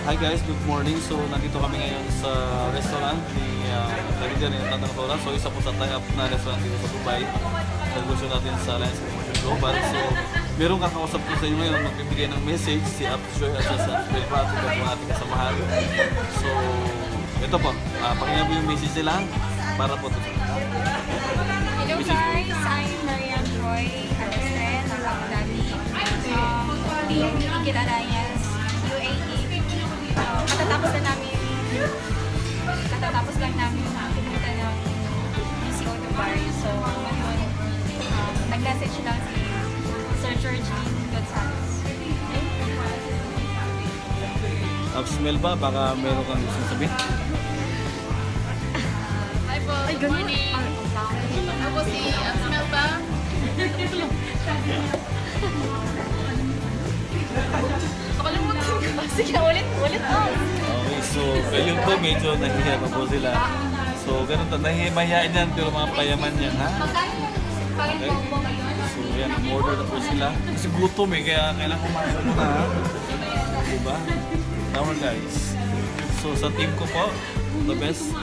Hi guys, good morning. So nandito kami ngayon sa restaurant ni David ni Tandang Tora. So isa po sa tie-up na restaurant dito sa Dubai. Negosyo natin sa Alliance Promotion Global. So merong kakausap ko sa inyo ngayon, magbibigay ng message si Apps Joy at sa Belpa at ito po ating kasamahan. So ito po, pakinggan po yung message nila para po ito. Hello guys, I'm Marian Joy Harrison ng Abu Dhabi. Legal Alliance, UAE. Katatapos lang namin pumunta ng PCO Dubai. So, ngayon, nag-message lang si Sir Georgine Gonzalez. Apps Melba, baka meron kang gusto sabihin? Hi po, good morning. Ako si Apps Melba. Sige, ulit. Okay, so ayun po, medyo nahihiya pa po sila. So ganun to, nahihimayain yan, pero mga payaman yan, ha? Okay? So yan, order na po sila. Kasi gutom eh, kaya kailangan kumain muna, ha? Diba? Tama guys. So sa team ko po, the best.